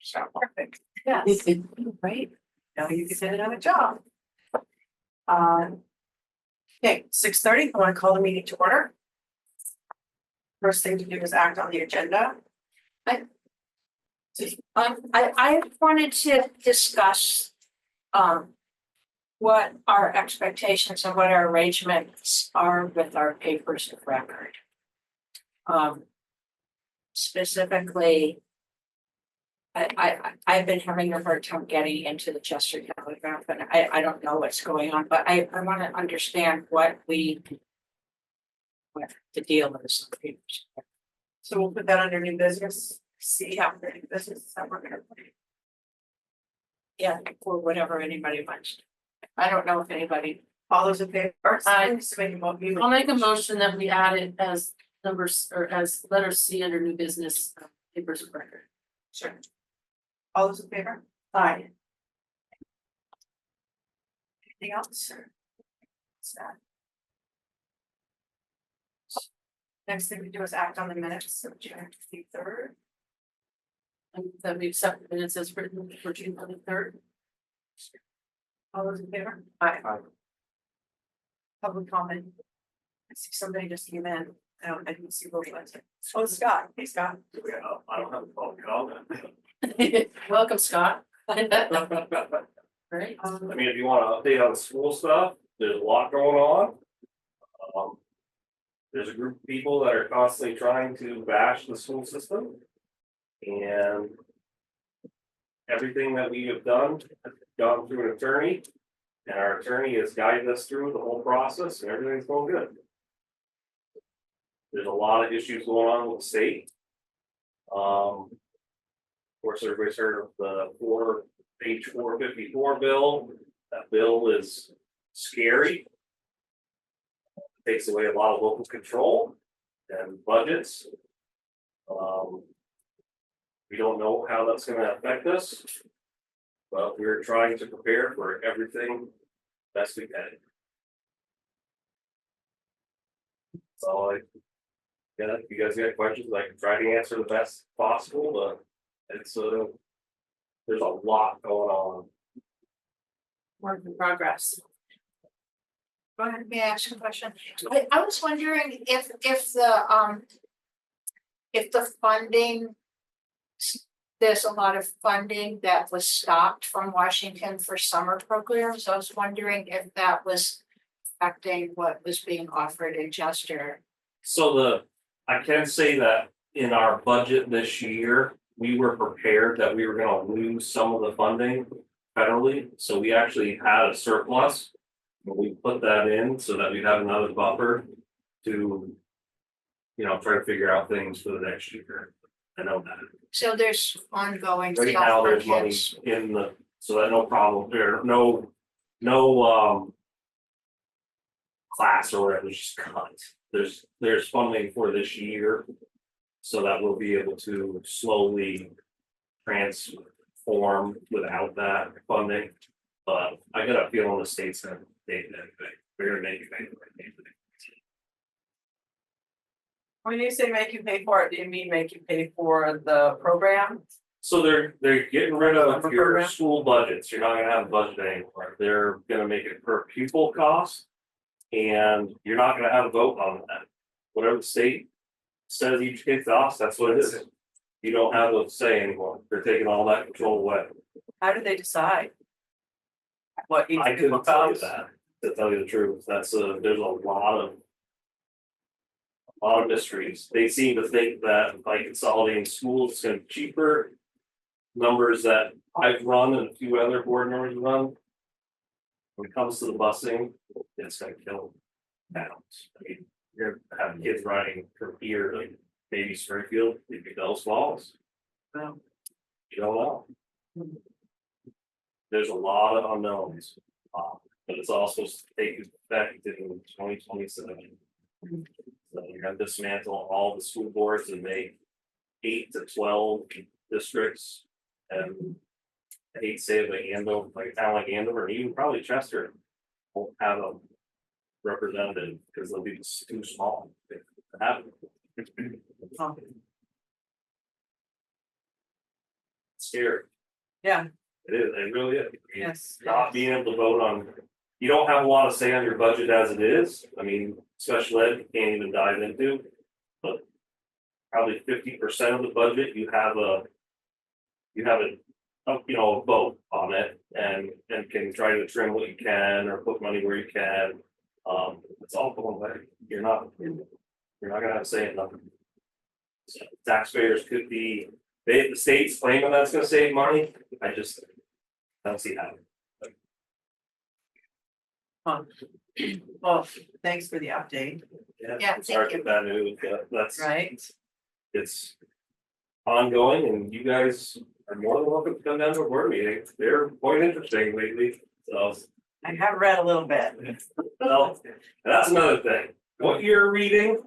So perfect. Yes. Right. Now you can get another job. Okay, 6:30, I want to call the meeting to order. First thing to do is act on the agenda. I wanted to discuss what our expectations and what our arrangements are with our papers of record. Specifically, I've been having a hard time getting into the Chester Telegraph, and I don't know what's going on, but I want to understand what the deal is. So we'll put that under new business, see after new business that we're gonna put. Yeah, or whatever anybody wants. I don't know if anybody. All those in favor? I'll make a motion that we add it as numbers or as letter C under new business papers of record. Sure. All those in favor? Aye. Anything else? What's that? Next thing we do is act on the minutes of June 23rd. And that we accept the minutes as written for June 23rd. All those in favor? Aye. Public comment. I see somebody just came in. I didn't see who it was. Oh, Scott. Hey, Scott. Yeah, I don't have a public comment. Welcome, Scott. Right. I mean, if you want to update on the school stuff, there's a lot going on. There's a group of people that are constantly trying to bash the school system. And everything that we have done has gone through an attorney. And our attorney has guided us through the whole process and everything's going good. There's a lot of issues going on with the state. Of course, everybody's heard of the page 454 bill. That bill is scary. It takes away a lot of local control and budgets. We don't know how that's going to affect us, but we're trying to prepare for everything best we can. So if you guys got questions, I can try to answer the best possible, but it's there's a lot going on. Work in progress. Go ahead, may I ask a question? I was wondering if the funding, there's a lot of funding that was stopped from Washington for summer programs. I was wondering if that was affecting what was being offered in Chester. So I can say that in our budget this year, we were prepared that we were gonna lose some of the funding federally, so we actually had a surplus. And we put that in so that we'd have another buffer to, try to figure out things for the next year. I know that. So there's ongoing Right stuff now, for there's money kids. in so that no problem, there, no class or whatever, just cut. There's funding for this year. So that we'll be able to slowly transform without that funding. But I got a feeling the state's gonna make anything. We're gonna make anything. When you say make you pay for it, do you mean make you pay for the program? So they're getting rid of Summer your program? school budgets. You're not gonna have a budget anymore. They're gonna make it per pupil cost. And you're not gonna have a vote on that. Whatever the state says each kid costs, that's what it is. You don't have a say anymore. They're taking all that control away. How do they decide? What each I people couldn't tell you costs? that, to tell you the truth. There's a lot of mysteries. They seem to think that by consolidating schools is gonna be cheaper. Numbers that I've run and a few other board members run. When it comes to the busing, it's gonna kill towns. I mean, you're gonna have kids riding from here, like maybe Springfield, maybe Bells Falls. Well, You don't know. There's a lot of unknowns, but it's all supposed to take effect in 2027. So you're gonna dismantle all the school boards and make 8 to 12 districts. And I hate to say it, but Andover, like a town like Andover, and even probably Chester, won't have a representative because they'll be too small to have. scary. Yeah. It is, it really is. I mean, Yes. not being able to vote on, you don't have a lot of say on your budget as it is. I mean, special ed, you can't even dive into. But probably 50% of the budget, you have a, a vote on it and can try to trim what you can or put money where you can. It's all going away. You're not gonna have a say in nothing. So taxpayers could be, the state's claiming that's gonna save money. I just don't see how. Well, thanks for the update, Yeah, Sorry thank for that news, but that's, right? it's ongoing and you guys are more than welcome to come down to a board meeting. They're quite interesting lately, so. I have read a little bit. Well, that's another thing. What you're reading.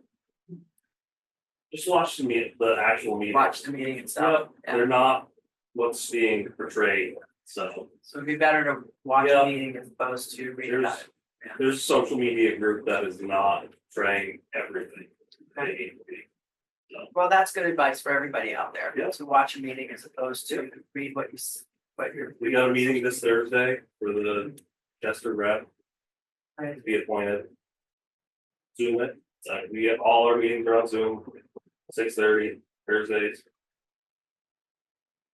Just watch the actual meeting. Watch the meeting and stuff. Yeah, they're not what's being portrayed, so. So it'd be better to watch Yeah. a meeting as opposed to read about There's, it. there's a social media group that is not portraying everything. they need to be. Well, that's good advice for everybody out there, Yeah. to watch a meeting as opposed to read what you're. We got a meeting this Thursday for the Chester rep Right. to be appointed. Zoom it, so we have all our meetings are on Zoom, 6:30 Thursdays.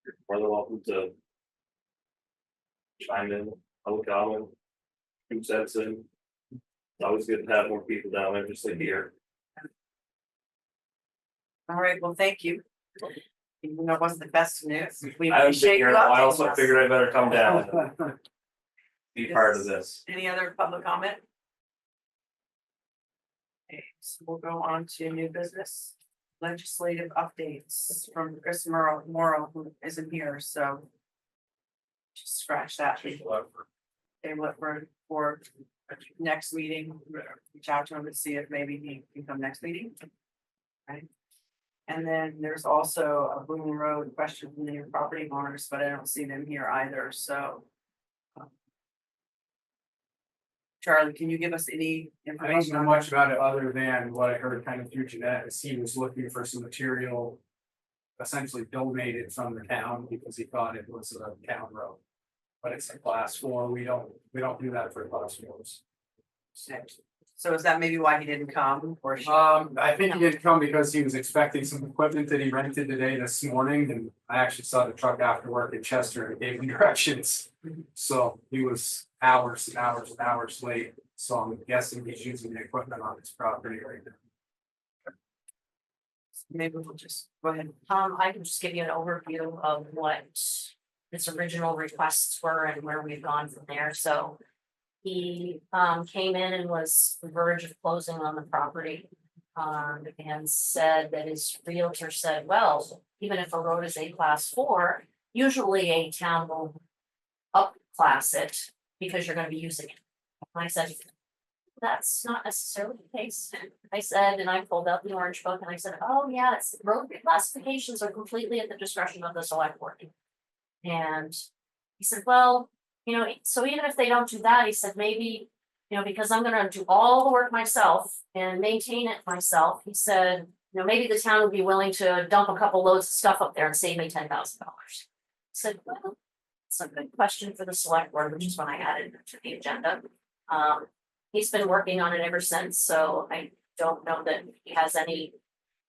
You're more than welcome to chime in, public comment, 2 cents in. It's always good to have more people down there just like here. All right, well, thank you. Even though it wasn't the best news. We I haven't been appreciate here you in a while, so updating I us. figured I better come down and be part of this. Any other public comment? Okay, so we'll go on to new business. Legislative updates from Chris Morrow, who isn't here, so. Just scratch that. Table it for next meeting, reach out to him and see if maybe he can come next meeting. Right. And then there's also a Boone Road question from the property owners, but I don't see them here either, so. Charlie, can you give us any I don't information know on much about it other than what I heard kind of through Jeanette, is he was looking for some material. Essentially donated from the town because he thought it was a town road. But it's a class 4, we don't do that for class 4s. So is that maybe why he didn't come or? I think he didn't come because he was expecting some equipment that he rented today this morning, and I actually saw the truck after work in Chester and gave him directions. So he was hours and hours and hours late, so I'm guessing he's using the equipment on his property right now. Maybe we'll just go ahead. I can just give you an overview of what his original requests were and where we've gone from there, so. He came in and was on the verge of closing on the property. And said that his realtor said, well, even if a road is a class 4, usually a town will upclass it because you're gonna be using it. And I said, that's not necessarily the case. I said, and I pulled out the orange book and I said, oh yeah, it's road reclassifications are completely at the discretion of the select board. And he said, well, you know, so even if they don't do that, he said, maybe, you know, because I'm gonna do all the work myself and maintain it myself, he said, you know, maybe the town would be willing to dump a couple loads of stuff up there and save me $10,000. I said, well, it's a good question for the select board, which is when I added it to the agenda. He's been working on it ever since, so I don't know that he has any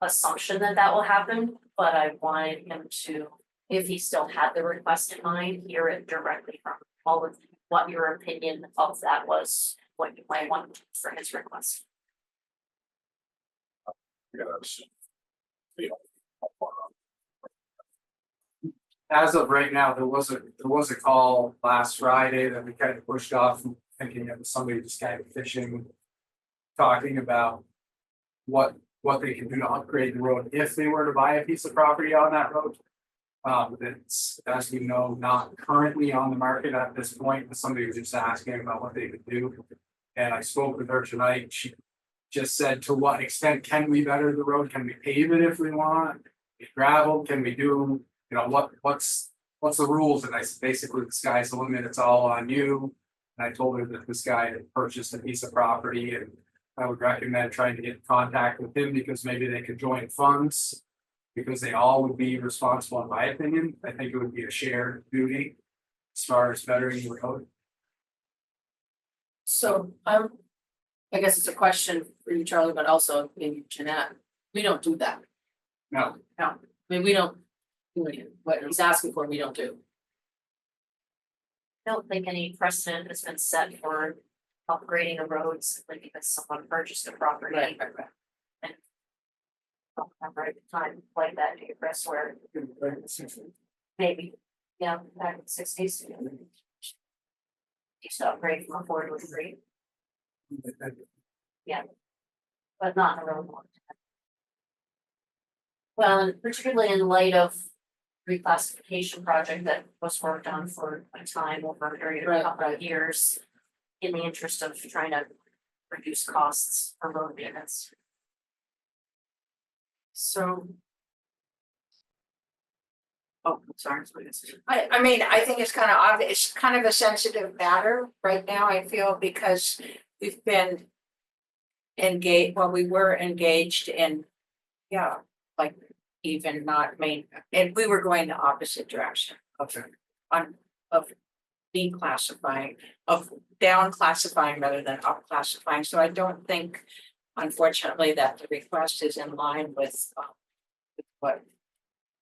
assumption that that will happen, but I wanted him to, if he still had the request in mind, hear it directly from all of what your opinion of that was, what you might want for his request. As of right now, there was a call last Friday that we kind of pushed off, thinking it was somebody just kind of fishing. Talking about what they can do to upgrade the road if they were to buy a piece of property on that road. It's, as we know, not currently on the market at this point, but somebody was just asking about what they could do. And I spoke with her tonight, she just said, to what extent can we better the road? Can we pave it if we want? Gravel, can we do, you know, what's the rules? And I said, basically, the sky's the limit, it's all on you. And I told her that this guy had purchased a piece of property and I would recommend trying to get in contact with him because maybe they could join funds. Because they all would be responsible, in my opinion. I think it would be a shared duty as far as bettering the road. So, I guess it's a question for you, Charlie, but also maybe Jeanette. We don't do that. No, I mean, we don't, what he's asking for, we don't do. I don't think any precedent has been set for upgrading the roads simply because someone purchased a property. Right. Don't remember at the time like that, do you, Chris, where maybe, yeah, back in the sixties. Used to upgrade from a four to a three, but not in a road one. Well, and particularly in light of reclassification project that was worked on for a time over a period of a couple of years. In the interest of trying to reduce costs for road maintenance. So. Oh, I'm sorry, I mean, I think it's kind of obvious, it's kind of a sensitive matter right now, I feel, because we've been engaged, well, we were engaged in, yeah, like even not main, and we were going the opposite direction of declassifying, of down classifying rather than up classifying, so I don't think, unfortunately, that the request is in line with what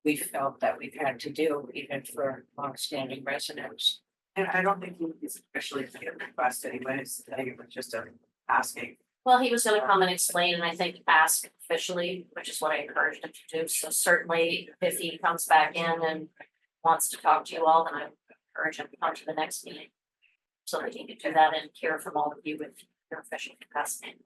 we felt that we've had to do, even for longstanding residents. And I don't think he's officially a request anyways, I think it was just a asking. Well, he was gonna come and explain and I think ask officially, which is what I encouraged him to do, so certainly if he comes back in and wants to talk to you all, then I encourage him to come to the next meeting. So that he can do that and hear from all of you with your official capacity.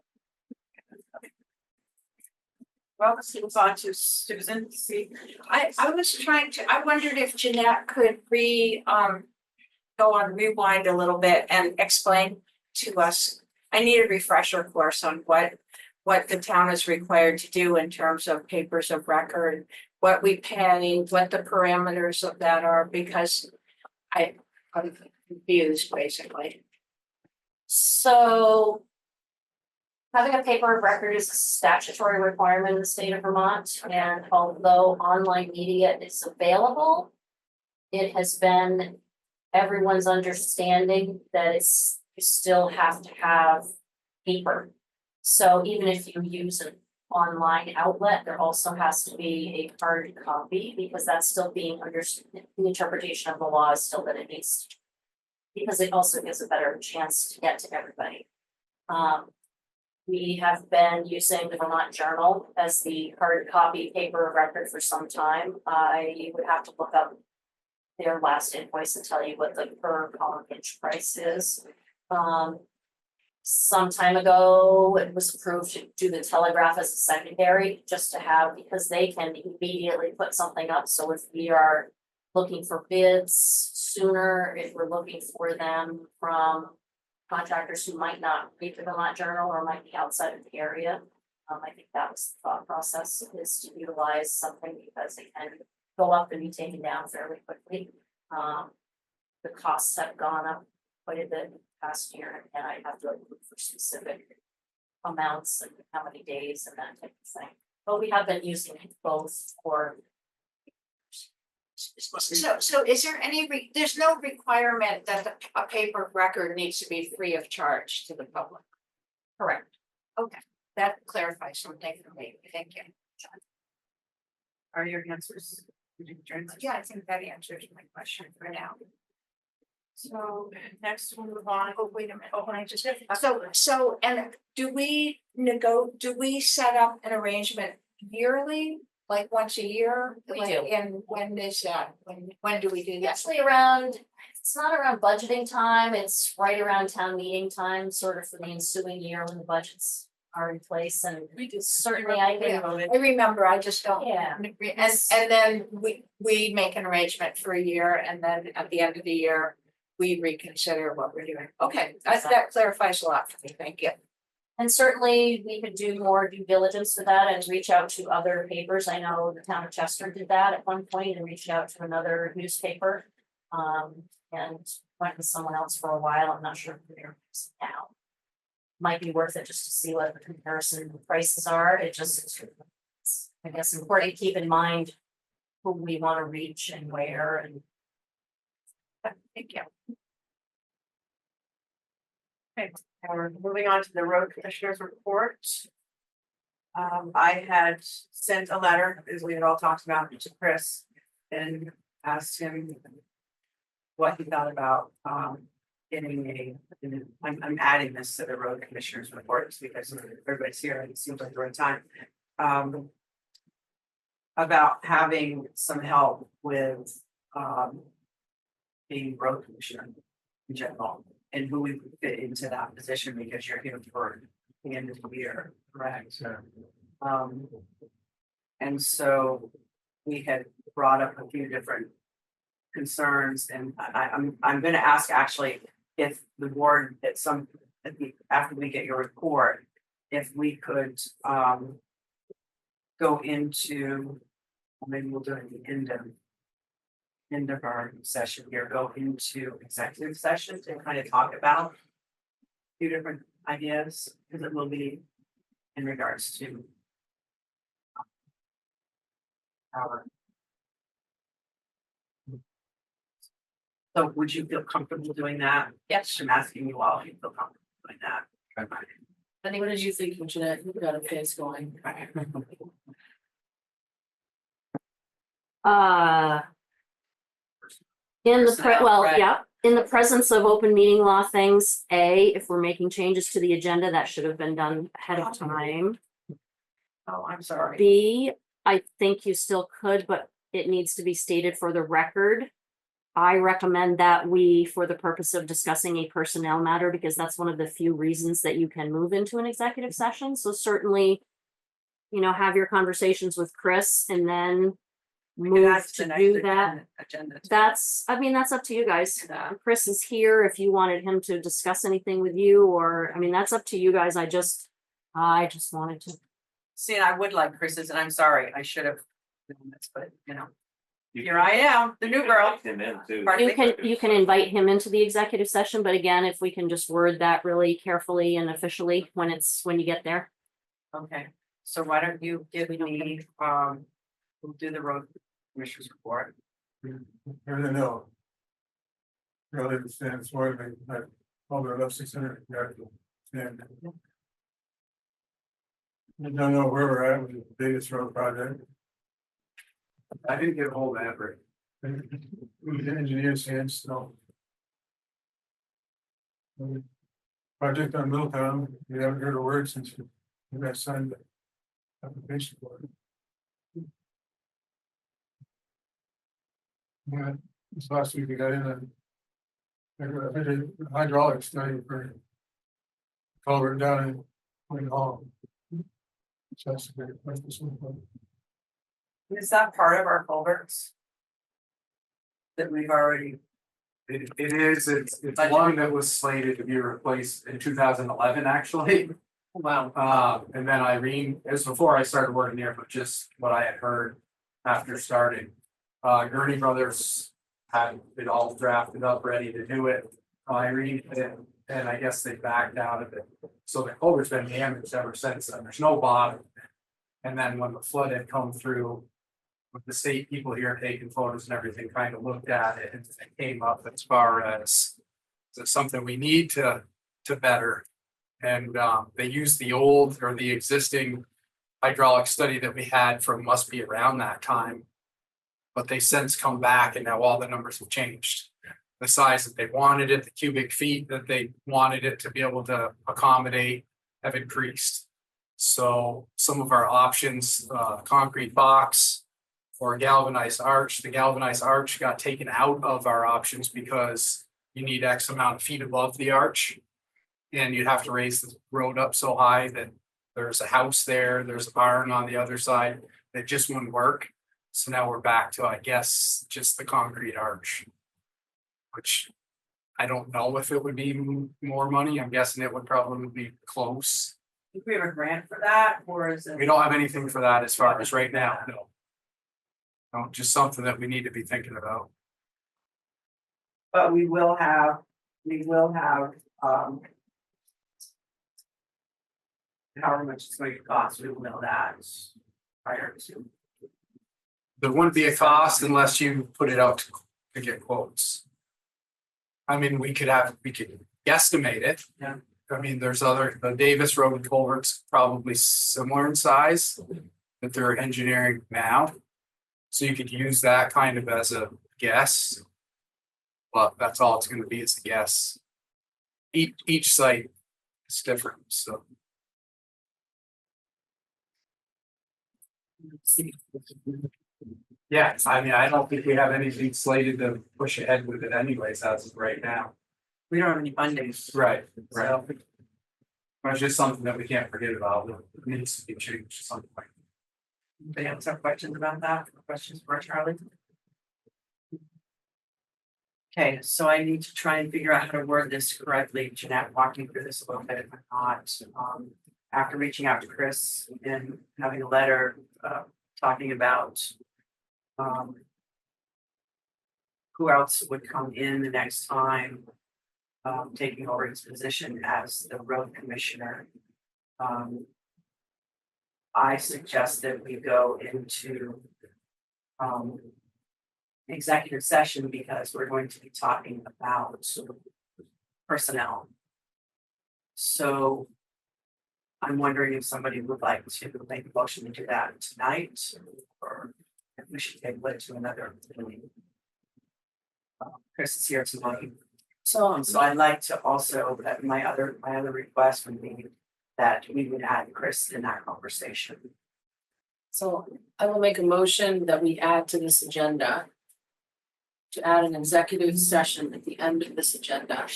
Well, let's move on to Susan, see. I was trying to, I wondered if Jeanette could go on rewind a little bit and explain to us. I need a refresher course on what the town is required to do in terms of papers of record, what we pay, what the parameters of that are, because I'm confused, basically. So. Having a paper of record is a statutory requirement in the state of Vermont, and although online media is available. It has been everyone's understanding that you still have to have paper. So even if you use an online outlet, there also has to be a hard copy, because that's still being understood, the interpretation of the law is still that it needs. Because it also gives a better chance to get to everybody. We have been using the Vermont Journal as the hard copy paper of record for some time. You would have to look up their last invoice and tell you what the per column inch price is. Some time ago, it was approved to do the Telegraph as a secondary, just to have, because they can immediately put something up. So if we are looking for bids sooner, if we're looking for them from contractors who might not read the Vermont Journal or might be outside of the area. I think that was the thought process, is to utilize something because they can go up and be taken down fairly quickly. The costs have gone up quite a bit in the past year, and I have to look for specific amounts and how many days and that type of thing. But we have been using both for. So is there there's no requirement that a paper of record needs to be free of charge to the public? Correct. Okay, that clarifies something for me, thank you. Are your answers? Yeah, I think that answers my question for now. So next we'll move on. Oh, wait a minute, can I just, so, and do we set up an arrangement yearly? Like once a year? We Like, do. And when is that? When do we do that? Actually around, it's not around budgeting time, it's right around town meeting time, sort of for the ensuing year when the budgets are in place, and We do certainly I can. I remember, I just don't. Yeah. And then we make an arrangement for a year, and then at the end of the year, we reconsider what we're doing. Okay, that clarifies a lot for me, thank you. And certainly we could do more due diligence with that and reach out to other papers. I know the town of Chester did that at one point and reached out to another newspaper. And went with someone else for a while. I'm not sure who they're using now. Might be worth it just to see what the comparison prices are. It just, I guess important to keep in mind who we want to reach and where and. Thank you. Okay, now we're moving on to the road commissioners report. I had sent a letter, as we had all talked about, to Chris and asked him what he thought about getting I'm adding this to the road commissioners report because everybody's here and it seems like the right time. About having some help with being road commissioner in general and who we would fit into that position because you're here for the end of the year, correct? And so we had brought up a few different concerns and I'm gonna ask actually if the board after we get your report, if we could go into, maybe we'll do it at the end of our session here, go into executive session to kind of talk about a few different ideas, because it will be in regards to our. So would you feel comfortable doing that? Yes. I'm asking you all if you feel comfortable doing that. I think, what did you think, Jeanette? You got a face going. In the Personnel, well, right. yeah, in the presence of open meeting law things, if we're making changes to the agenda, that should have been done ahead of time. Oh, I'm sorry. B, I think you still could, but it needs to be stated for the record. I recommend that we, for the purpose of discussing a personnel matter, because that's one of the few reasons that you can move into an executive session. So certainly, have your conversations with Chris and then move to do that. Agenda. That's up to you guys. Chris is here if you wanted him to discuss anything with you, or, that's up to you guys. I just wanted to. See, and I would like Chris's, and I'm sorry, I should have done this, but here I am, the new girl. Him in too. You can invite him into the executive session, but again, if we can just word that really carefully and officially when you get there. Okay, so why don't you give me, we'll do the road commissioners report. Really no. Really understand it's more than like over about 600 yards. And I don't know where we're at with the biggest road project. I didn't get a hold of Amber. With the engineer's hands, so. Project on Middletown, we haven't heard a word since you guys signed the application for it. Yeah, this last week we got in a hydraulic study for culvert down in Point Hall. So that's a great place to swim. Is that part of our culverts? That we've already, It is, it's one that was slated to be replaced in 2011, actually. wow, And then Irene, it was before I started working there, but just what I had heard after starting. Gurney Brothers had it all drafted up, ready to do it. Irene did it, and I guess they backed out of it. So the culvert's been damaged ever since then. There's no bottom. And then when the flood had come through, with the state people here taking photos and everything, kind of looked at it and it came up as far as something we need to better. And they used the old or the existing hydraulic study that we had from must be around that time. But they since come back and now all the numbers have changed. The size that they wanted it, the cubic feet that they wanted it to be able to accommodate have increased. So some of our options, concrete box or galvanized arch, the galvanized arch got taken out of our options because you need X amount of feet above the arch. And you'd have to raise the road up so high that there's a house there, there's a barn on the other side, that just wouldn't work. So now we're back to, I guess, just the concrete arch. Which I don't know if it would be more money. I'm guessing it would probably be close. do we have a grant for that, or is it? We don't have anything for that as far as right now, no. No, just something that we need to be thinking about. But we will have, however much it's going to cost, we will know that. prior to. There wouldn't be a cost unless you put it out to get quotes. I mean, we could guesstimate it. Yeah. I mean, the Davis Road culverts probably similar in size that they're engineering now. So you could use that kind of as a guess. But that's all it's gonna be, is a guess. Each site is different, so. Yeah, I mean, I don't think we have anything slated to push ahead with it anyways, as of right now. We don't have any funding. Right, right. So, But it's just something that we can't forget about, it needs to be changed at some point. anybody else have questions about that? Questions for Charlie? Okay, so I need to try and figure out how to word this correctly. Jeanette walked me through this a little bit, if I'm not. After reaching out to Chris and having a letter, talking about. Who else would come in the next time? Taking over his position as the road commissioner. I suggest that we go into. Executive session because we're going to be talking about personnel. So. I'm wondering if somebody would like to make a motion to do that tonight, or if we should table it to another meeting. Chris is here tonight. So I'd like to also, that my other request would be that we would add Chris in that conversation. So I will make a motion that we add to this agenda. To add an executive session at the end of this agenda.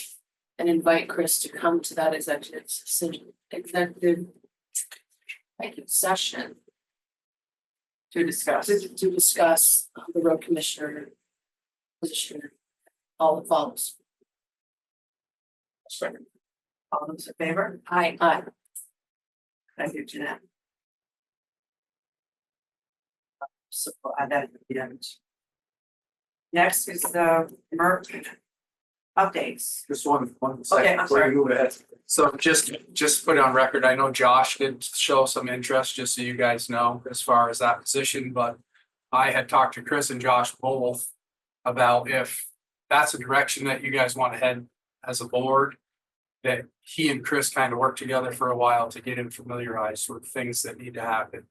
And invite Chris to come to that executive session. To discuss. To discuss the road commissioner position. All that follows. All those in favor? Aye. Thank you, Jeanette. So we'll add that at the end. Next is the MERP updates. Just one Okay, second I'm before sorry. you move ahead. So just put it on record, I know Josh did show some interest, just so you guys know, as far as that position, but. I had talked to Chris and Josh both about if that's a direction that you guys want to head as a board. That he and Chris kind of work together for a while to get him familiarized with things that need to happen.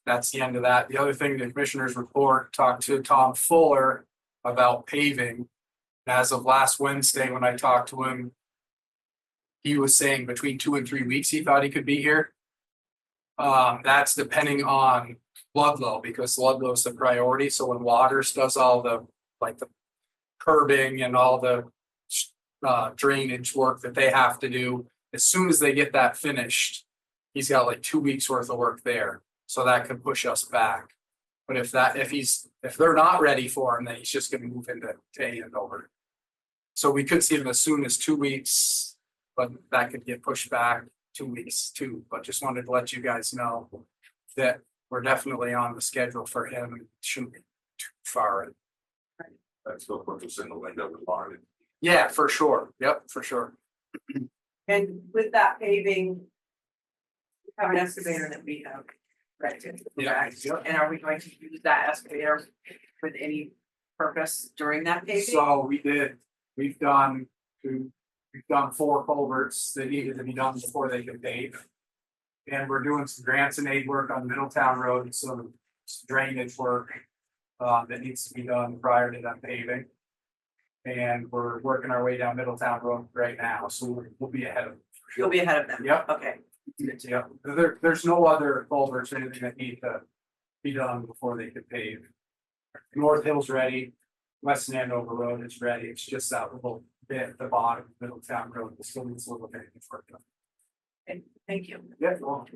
That's the end of that. The other thing, the commissioner's report talked to Tom Fuller about paving. As of last Wednesday, when I talked to him, he was saying between 2 and 3 weeks, he thought he could be here. That's depending on Ludlow, because Ludlow is the priority. So when Waters does all the, like the curbing and all the drainage work that they have to do, as soon as they get that finished, he's got like 2 weeks worth of work there. So that could push us back. But if they're not ready for him, then he's just gonna move into Andover. So we could see him as soon as 2 weeks, but that could get pushed back 2 weeks too. But just wanted to let you guys know that we're definitely on the schedule for him. It shouldn't be too far in. That's still puts us in the window with Martin. Yeah, for sure. Yep, for sure. And with that paving. We have an excavator that we have rented. Yeah. correct? And are we going to use that excavator with any purpose during that paving? So we've done 4 culverts that needed to be done before they could pave. And we're doing some grants and aid work on Middletown Road, some drainage work. That needs to be done prior to them paving. And we're working our way down Middletown Road right now, so we'll be ahead of them. You'll be ahead of them. Yep. Okay. Yeah, there's no other culverts or anything that need to be done before they could pave. North Hill's ready, West Andover Road is ready, it's just that little bit at the bottom, Middletown Road, it still needs a little bit of work done. Okay, thank you. Yeah, well,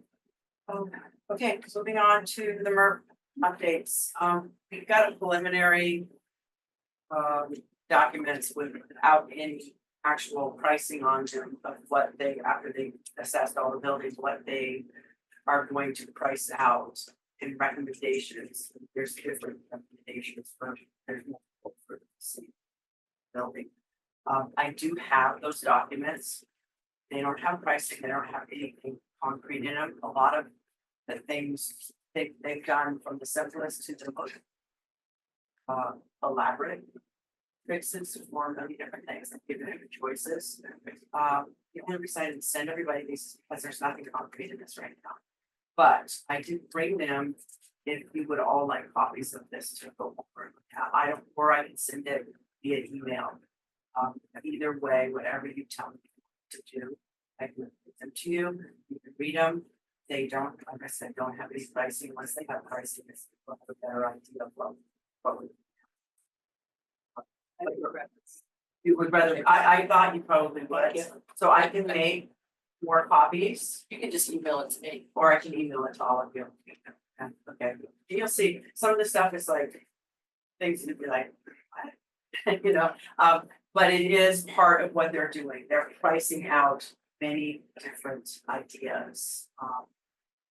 Okay, so moving on to the MERP updates. We've got a preliminary. Documents without any actual pricing on them of what they, after they assessed all the buildings, what they are going to price out in recommendations. There's different recommendations for, there's multiple for the same building. I do have those documents. They don't have pricing, they don't have anything concrete in them. A lot of the things they've done from the simplest to the most elaborate fixes for many different things, and giving them choices. The only reason I didn't send everybody these is because there's nothing concrete in this right now. But I did bring them, if you would all like copies of this to go over. I don't, or I can send it via email. Either way, whatever you tell me to do, I can give them to you, you can read them. They don't, like I said, don't have any pricing. Unless they have pricing, it's a better idea of what we. You would rather, I thought you probably would, so I can make more copies, You can just email it to me. or I can email it to all of you. Okay, you'll see, some of the stuff is like, things you'd be like, what? You know, but it is part of what they're doing, they're pricing out many different ideas.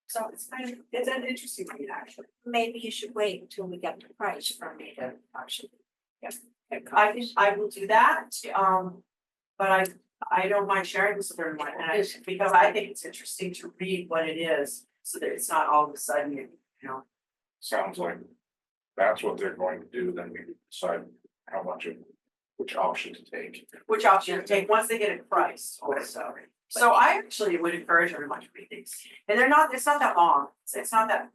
So it's kind of, it's an interesting read, actually. Maybe you should wait until we get the price for me to actually. I will do that, but I don't mind sharing this with everyone, and because I think it's interesting to read what it is, so that it's not all of a sudden, you know. Sounds like that's what they're going to do, then we decide how much of, which option to take. Which option to take, once they get it priced also. So I actually would encourage everyone to read these, and they're not, it's not that long, it's not that,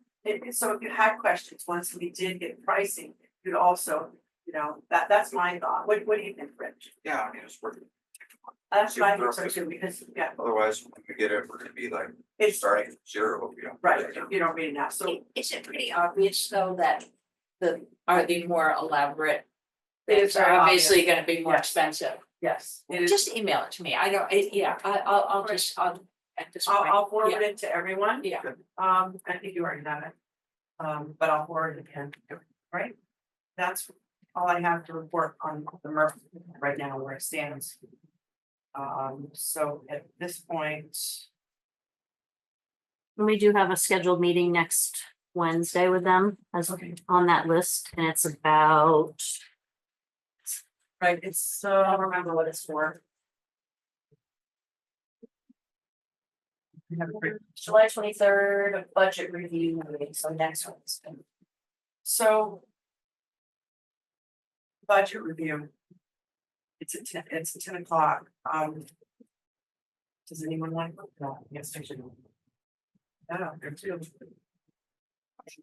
so if you had questions, once we did get pricing, you'd also, you know, that's my thought, what do you think, Rich? Yeah, I mean, it's worth it. That's my thought too, because, yeah, Otherwise, when we get it, we're gonna be like it's starting from zero, you know. right, if you don't read it now, so. Is it pretty obvious though that are the more elaborate? It's Things are obvious. obviously gonna be more Yes. expensive. Yes, it is. Just email it to me. I don't, yeah, I'll just, at this point. I'll forward yeah. it to everyone. Yeah. I think you already have it. But I'll forward it again, right? That's all I have to report on the MERP right now, where it stands. So at this point, We do have a scheduled meeting next Wednesday with them as on that list, and it's about, right, it's, I don't remember what it's for. we have a great- July 23rd, budget review meeting, so next Wednesday. So. Budget review. It's at 10 o'clock, Does anyone want to? No, yes, I should. Yeah, there too.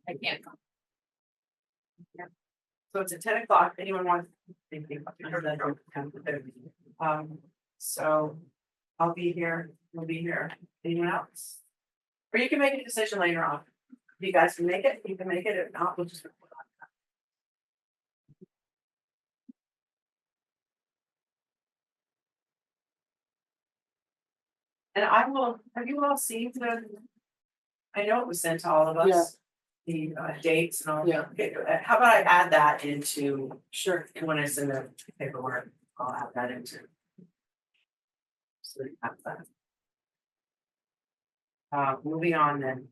I can't come. So it's at 10 o'clock, anyone wants? So I'll be here, we'll be here, anyone else? Or you can make a decision later on. If you guys can make it, you can make it, if not, we'll just. report on that. And I will, have you all seen the? I know it was sent to all of us. The dates and all. Yeah. Okay, how about I add that into, Sure. and when it's in the paperwork, I'll add that into. So you have that. Moving on then.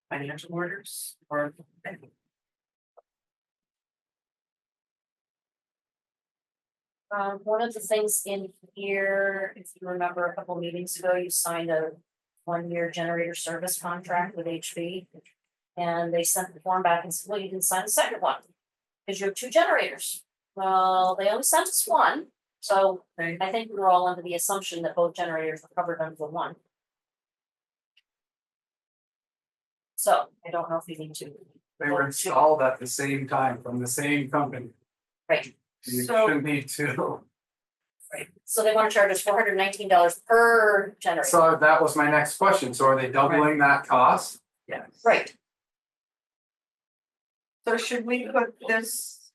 Financial orders or. One of the things in here, if you remember a couple meetings ago, you signed a 1-year generator service contract with HV. And they sent the form back and said, well, you didn't sign the second one, because you have 2 generators. Well, they only sent us 1, so Okay. I think we were all under the assumption that both generators were covered under the 1. So I don't know if you need to. They were installed at the same time from the same company. Right. You So- shouldn't need to. So they want to charge us $419 per generator. So that was my next question. So are they doubling that cost? Yes. Right. So should we put this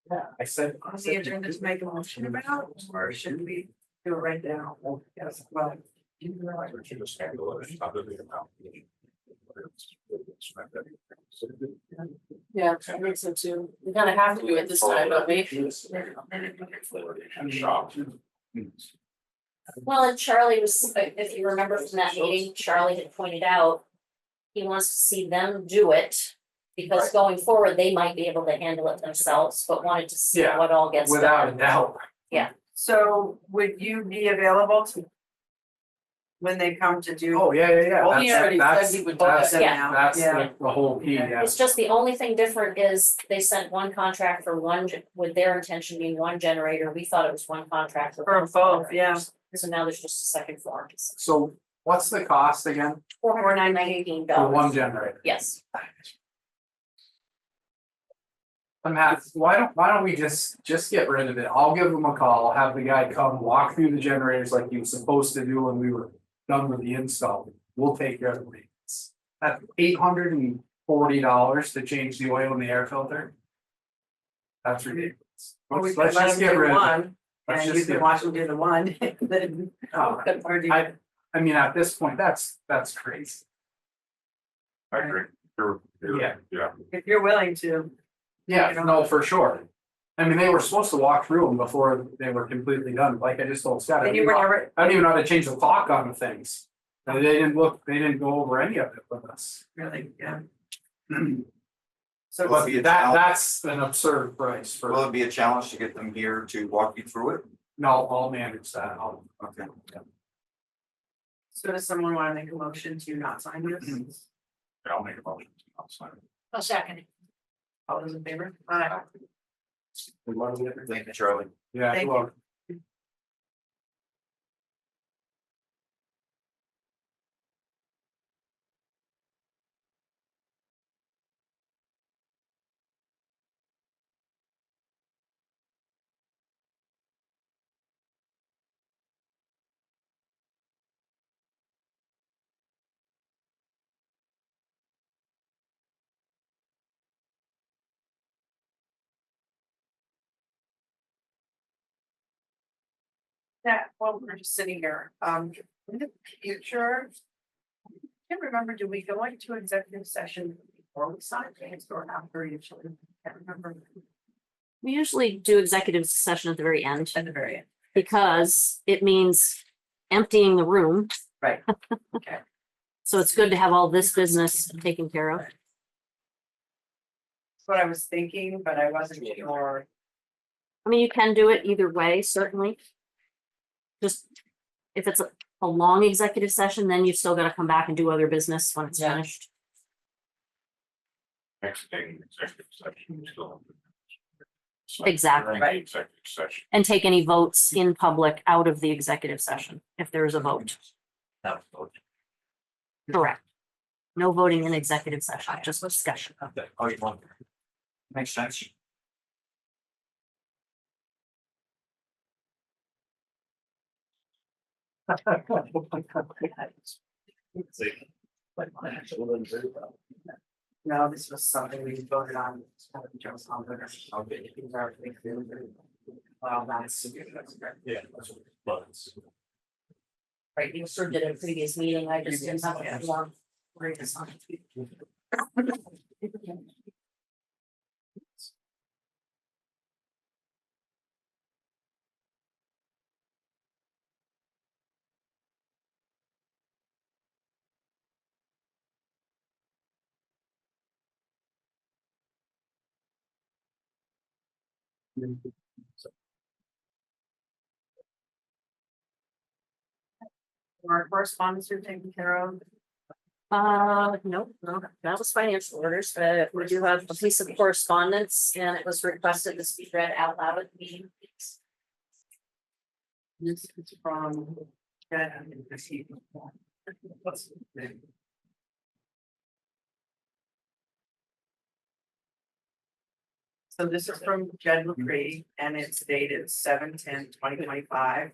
Yeah, I said. on the agenda to make a motion about, or should we do it right now? Yes, well. We should just handle it under the amount. Yeah, I think so too. We kind of have to do it this time, don't we? And shop. Well, and Charlie was, if you remember from that meeting, Charlie had pointed out. He wants to see them do it, because going forward, they might be able to handle it themselves, but wanted to see Yeah, what all gets Without a done. doubt. So would you be available to when they come to do. Oh, yeah. Oh, he already That's- said he would do that's- that. Yeah. That's Yeah. like the whole key, yeah. It's just the only thing different is they sent one contract for one, with their intention being one generator, we thought it was one contract for. For both, yeah. So now there's just a second form, So what's the cost again $419. for one generator? Yes, And Matt, why don't we just get rid of it? I'll give them a call, have the guy come walk through the generators like he was supposed to do when we were done with the install. We'll take care of the maintenance. At $840 to change the oil in the air filter. That's ridiculous. Or we Let's could let just them get do rid of it. one, Let's and you just can get- watch them do the one, then. Oh, Or do- I mean, at this point, that's crazy. I agree. Yeah. Yeah. If you're willing to, Yeah, no, for sure. I mean, they were supposed to walk through them before they were completely done, like I just told Scott. then you were never, I don't even know how to change the clock on the things. And they didn't go over any of it with us. really, yeah. Will So, it be a challenge, That's an absurd price will for, it be a challenge to get them here to walk you through it? no, I'll manage that. Okay. so does someone want to make a motion to not sign this? I'll make a motion. I'll sign it. A second. All those in favor? Aye. Thank you, Charlie. Yeah, Thank well, Yeah, well, we're just sitting here, in the future. I can't remember, do we go into executive session before we sign things or after usually? I can't remember. we usually do executive session at the very end, At the very end. because it means emptying the room. Right. Okay. So it's good to have all this business taken care of. That's what I was thinking, but I wasn't sure. I mean, you can do it either way, certainly. Just if it's a long executive session, then you've still got to come back and do other business when it's Yeah. finished. Next day, executive session, we still have to- Exactly. During the executive session. And take any votes in public out of the executive session, if there is a vote. Correct. No voting in executive session, just discussion. Oh, you want? Makes sense. No, this was something we voted on. Joe's on there. Well, that's. Yeah, that's what it's. Right, you sure did a previous meeting, I just didn't have a form. Our correspondence are taken care of. No, that was financial orders, but we do have a piece of correspondence and it was requested this be read out loud at the meeting. This is from. So this is from Jed LaCree and it's dated 7/10/2025.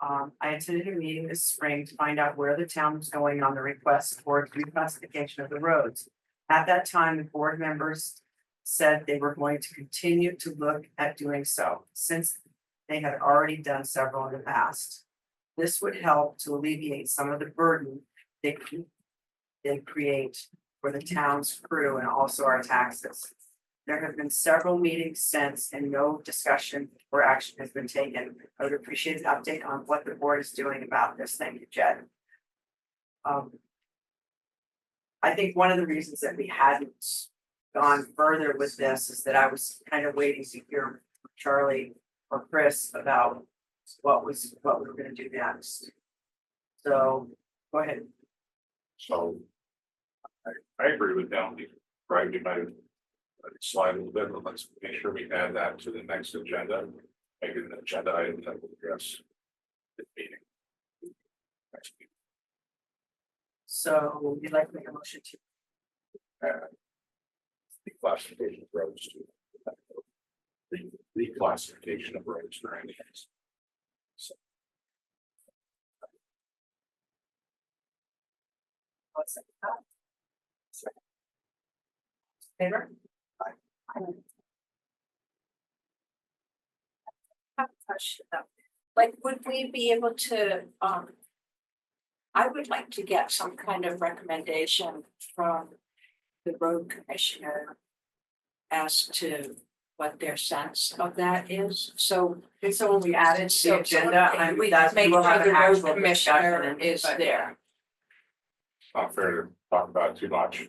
I attended a meeting this spring to find out where the town was going on the request for reclassification of the roads. At that time, the board members said they were going to continue to look at doing so, since they had already done several in the past. This would help to alleviate some of the burden they create for the town's crew and also our taxes. There have been several meetings since and no discussion or action has been taken. I would appreciate an update on what the board is doing about this. Thank you, Jed. I think one of the reasons that we hadn't gone further with this is that I was kind of waiting to hear from Charlie or Chris about what we were gonna do next. So Go ahead. So. I agree with them, right, we might slide a little bit, but let's make sure we add that to the next agenda. Make it an agenda item that will address the meeting. Next week. So you'd like to make a motion to, The classification of roads to. The classification of roads for any. what's it? Favor? Have a question though. Like, would we be able to, I would like to get some kind of recommendation from the road commissioner as to what their sense of that is, so. And so when we add it to the agenda, We that make we'll sure have the an road actual commissioner discussion. is there. Not fair to talk about too much.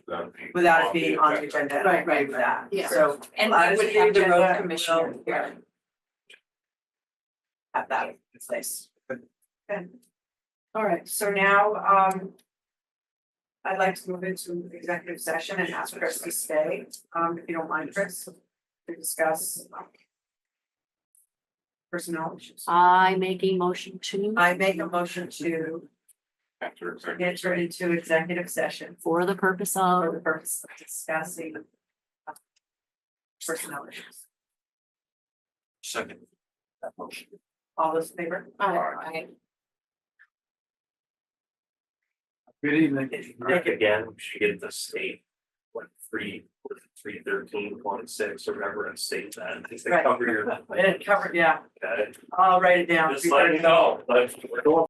Without it being on the agenda, and I Right, agree with that, Yeah. so. And add we it would to have the road agenda, commissioner we'll here. Have that in place. Okay. All right, so now, I'd like to move into executive session and ask Chris to stay, if you don't mind, Chris, to discuss. Personnel issues. I make a motion to. I make a motion to Enter executive enter into executive session For the purpose for of. the purpose of discussing personnel issues. Second. that motion. All those in favor? Good evening. Rick, again, we should get the state, like 313.6 or whatever, and state that, I think they Right. cover your. It covered, yeah, Okay, I'll write it down. just let me know, but we're going